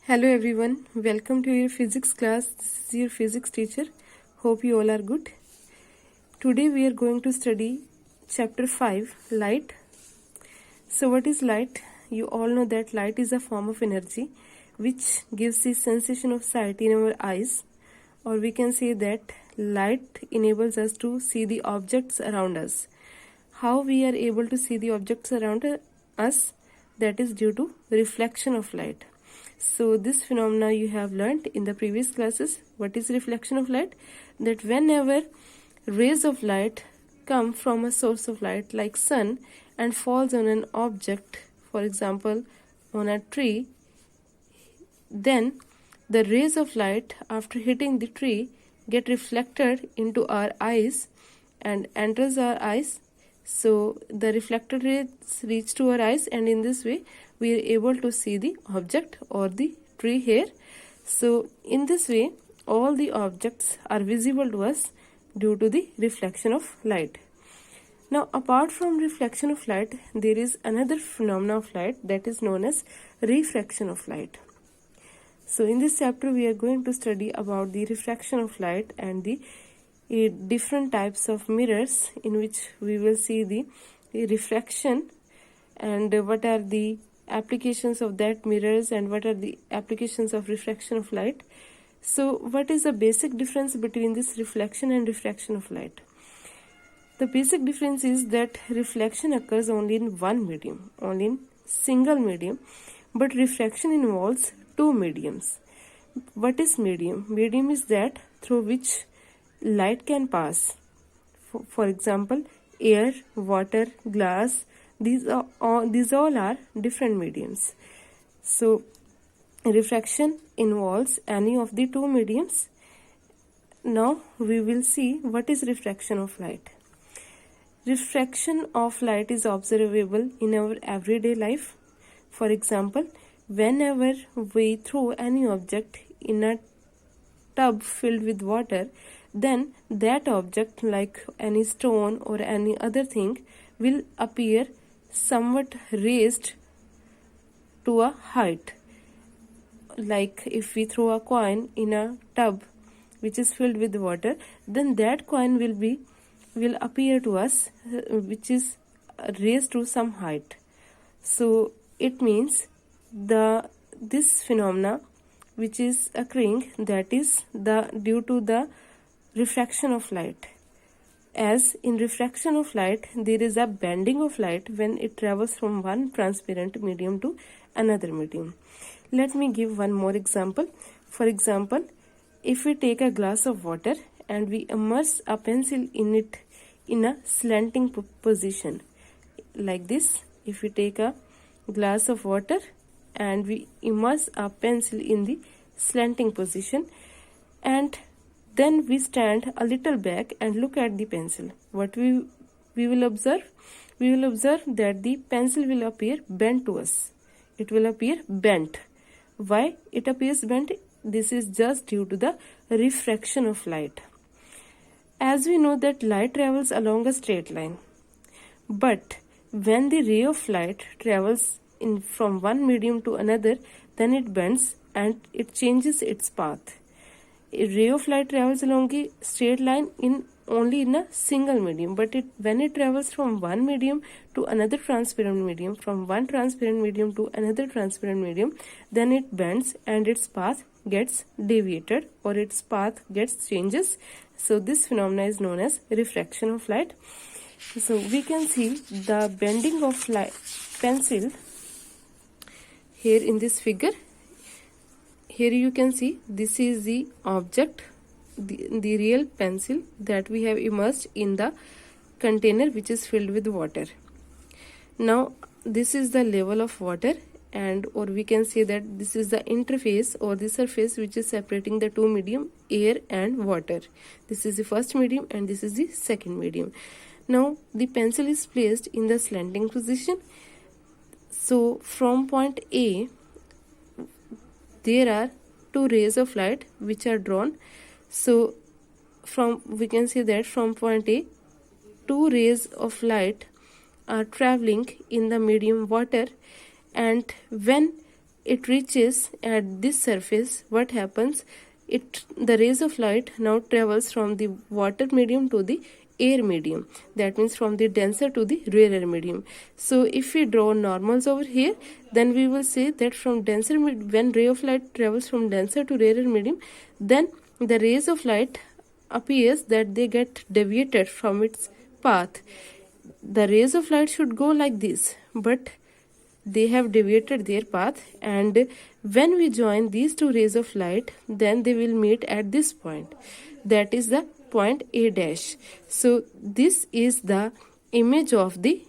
Hello everyone, welcome to your physics class. This is your physics teacher. Hope you all are good. Today we are going to study chapter 5, light. So what is light? You all know that light is a form of energy which gives the sensation of sight in our eyes, or we can say that light enables us to see the objects around us. How we are able to see the objects around us? That is due to reflection of light. So this phenomena you have learnt in the previous classes. What is reflection of light? That whenever rays of light come from a source of light like sun and falls on an object, for example on a tree, then the rays of light after hitting the tree get reflected into our eyes and enters our eyes. So the reflected rays reach to our eyes, and in this way we are able to see the object or the tree here. So in this way all the objects are visible to us due to the reflection of light. Now apart from reflection of light, there is another phenomena of light that is known as refraction of light. So in this chapter we are going to study about the refraction of light and the different types of mirrors in which we will see the refraction and what are the applications of that mirrors and what are the applications of refraction of light. So what is the basic difference between this reflection and refraction of light? The basic difference is that reflection occurs only in one medium, only in single medium, but refraction involves two mediums. What is medium? Medium is that through which light can pass. For example, air, water, glass, these all are different mediums. So refraction involves any of the two mediums. Now we will see what is refraction of light. Refraction of light is observable in our everyday life. For example, whenever we throw any object in a tub filled with water, then that object, like any stone or any other thing, will appear somewhat raised to a height. Like if we throw a coin in a tub which is filled with water, then that coin will appear to us which is raised to some height. So it means this phenomena which is occurring, that is due to the refraction of light. As in refraction of light, there is a bending of light when it travels from one transparent medium to another medium. Let me give one more example. For example, if we take a glass of water and we immerse a pencil in it in a slanting position, like this. If we take a glass of water and we immerse a pencil in the slanting position, and then we stand a little back and look at the pencil, what we will observe? We will observe that the pencil will appear bent to us. It will appear bent. Why it appears bent? This is just due to the refraction of light. As we know that light travels along a straight line, but when the ray of light travels from one medium to another, then it bends and it changes its path. A ray of light travels along a straight line only in a single medium, but when it travels from one medium to another transparent medium, from one transparent medium to another transparent medium, then it bends and its path gets deviated or its path gets changes. So this phenomena is known as refraction of light. So we can see the bending of pencil here in this figure. Here you can see this is the object, the real pencil that we have immersed in the container which is filled with water. Now this is the level of water, and or we can say that this is the interface or the surface which is separating the two medium, air and water. This is the first medium and this is the second medium. Now the pencil is placed in the slanting position. So from point A there are two rays of light which are drawn. So we can say that from point A, two rays of light are traveling in the medium water, and when it reaches at this surface, what happens? The rays of light now travels from the water medium to the air medium. That means from the denser to the rarer medium. So if we draw normals over here, then we will say that from denser when ray of light travels from denser to rarer medium, then the rays of light appears that they get deviated from its path. The rays of light should go like this, but they have deviated their path, and when we join these two rays of light, then they will meet at this point. That is the point A dash. So this is the image of the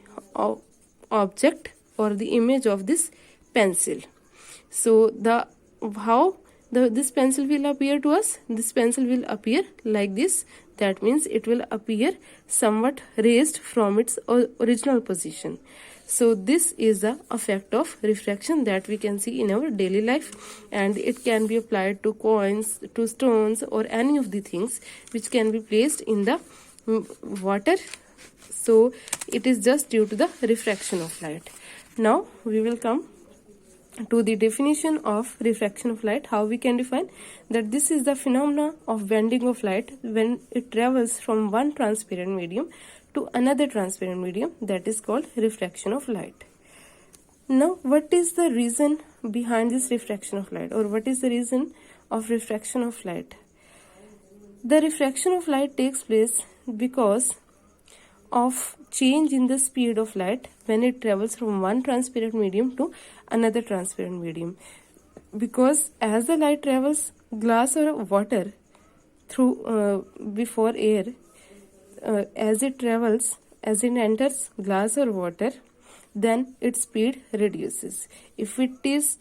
object, or the image of this pencil. So this pencil will appear to us? This pencil will appear like this. That means it will appear somewhat raised from its original position. So this is the effect of refraction that we can see in our daily life, and it can be applied to coins, to stones, or any of the things which can be placed in the water. So it is just due to the refraction of light. Now we will come to the definition of refraction of light. How we can define that? This is the phenomena of bending of light when it travels from one transparent medium to another transparent medium, that is called refraction of light. Now, what is the reason behind this refraction of light, or what is the reason of refraction of light? The refraction of light takes place because of change in the speed of light when it travels from one transparent medium to another transparent medium. Because as the light travels glass or water through before air, as it enters glass or water, then its speed reduces. If it is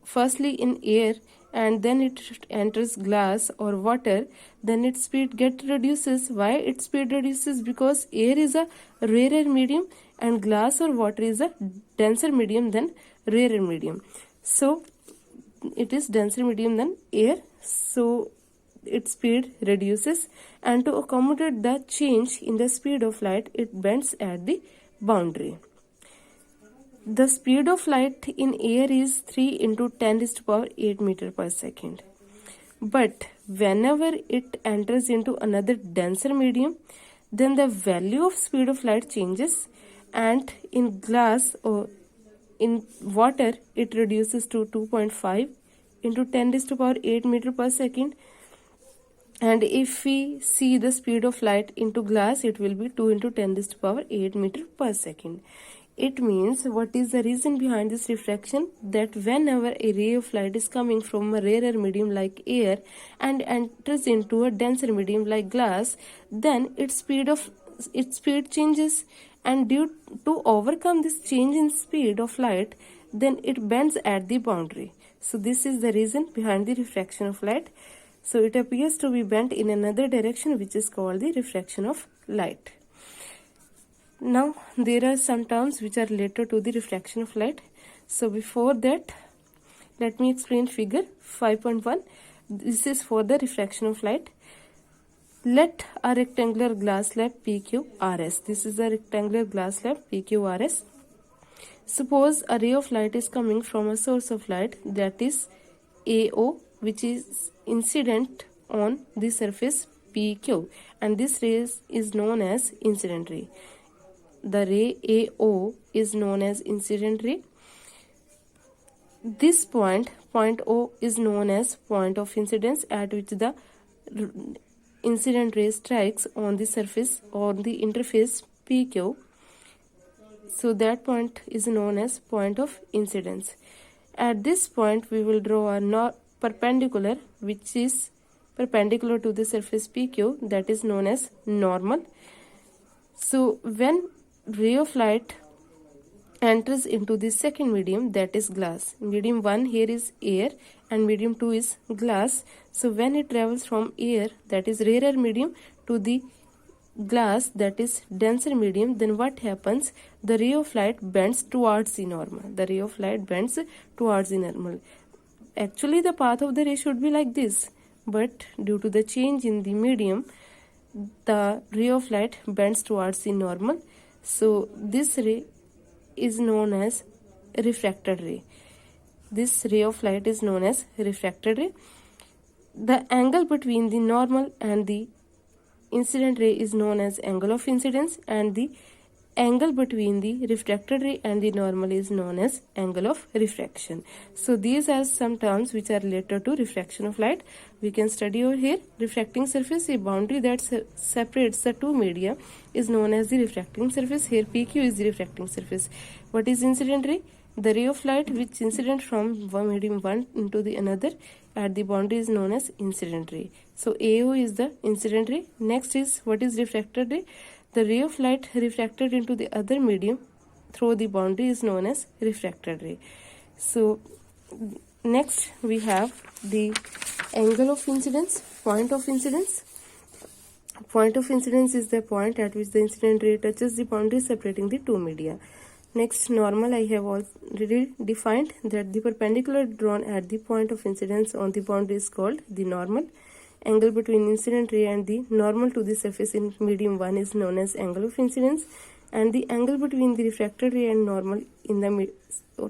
firstly in air and then it enters glass or water, then its speed reduces. Why its speed reduces? Because air is a rarer medium and glass or water is a denser medium than rarer medium. So it is denser medium than air, so its speed reduces, and to accommodate the change in the speed of light, it bends at the boundary. The speed of light in air is 3 into 10 raised to power 8 meter per second. But whenever it enters into another denser medium, then the value of speed of light changes, and in glass or in water it reduces to 2.5 into 10 raised to power 8 meter per second. And if we see the speed of light into glass, it will be 2 into 10 raised to power 8 meter per second. It means, what is the reason behind this refraction? That whenever a ray of light is coming from a rarer medium like air and enters into a denser medium like glass, then its speed changes, and due to overcome this change in speed of light, then it bends at the boundary. So this is the reason behind the refraction of light. So it appears to be bent in another direction, which is called the refraction of light. Now there are some terms which are related to the refraction of light. So before that, let me explain figure 5.1. This is for the refraction of light. Let a rectangular glass slab PQRS. This is a rectangular glass slab PQRS. Suppose a ray of light is coming from a source of light, that is AO, which is incident on the surface PQ, and this ray is known as incident ray. The ray AO is known as incident ray. This point O, is known as point of incidence at which the incident ray strikes on the surface or the interface PQ. So that point is known as point of incidence. At this point we will draw a perpendicular, which is perpendicular to the surface PQ, that is known as normal. So when ray of light enters into the second medium, that is glass, medium 1 here is air and medium 2 is glass. So when it travels from air, that is rarer medium, to the glass, that is denser medium, then what happens? The ray of light bends towards the normal. The ray of light bends towards the normal. Actually the path of the ray should be like this, but due to the change in the medium, the ray of light bends towards the normal. So this ray is known as refracted ray. this ray of light is known as refracted ray. The angle between the normal and the incident ray is known as angle of incidence, and the angle between the refracted ray and the normal is known as angle of refraction. So these are some terms which are related to refraction of light. We can study over here. Refracting surface, a boundary that separates the two media, is known as the refracting surface. Here PQ is the refracting surface. What is incident ray? The ray of light which incident from one medium one into the another at the boundary is known as incident ray. So AO is the incident ray. Next is what is refracted ray? The ray of light refracted into the other medium through the boundary is known as refracted ray. So next we have the angle of incidence, point of incidence. Point of incidence is the point at which the incident ray touches the boundary separating the two media. Next, normal. I have already defined that the perpendicular drawn at the point of incidence on the boundary is called the normal. Angle between incident ray and the normal to the surface in medium 1 is known as angle of incidence, and the angle between the refracted ray and normal in the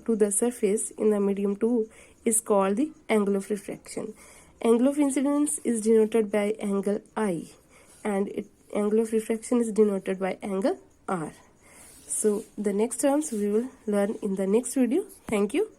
to the surface in the medium 2 is called the angle of refraction. Angle of incidence is denoted by angle I, and angle of refraction is denoted by angle R. So the next terms we will learn in the next video. Thank you.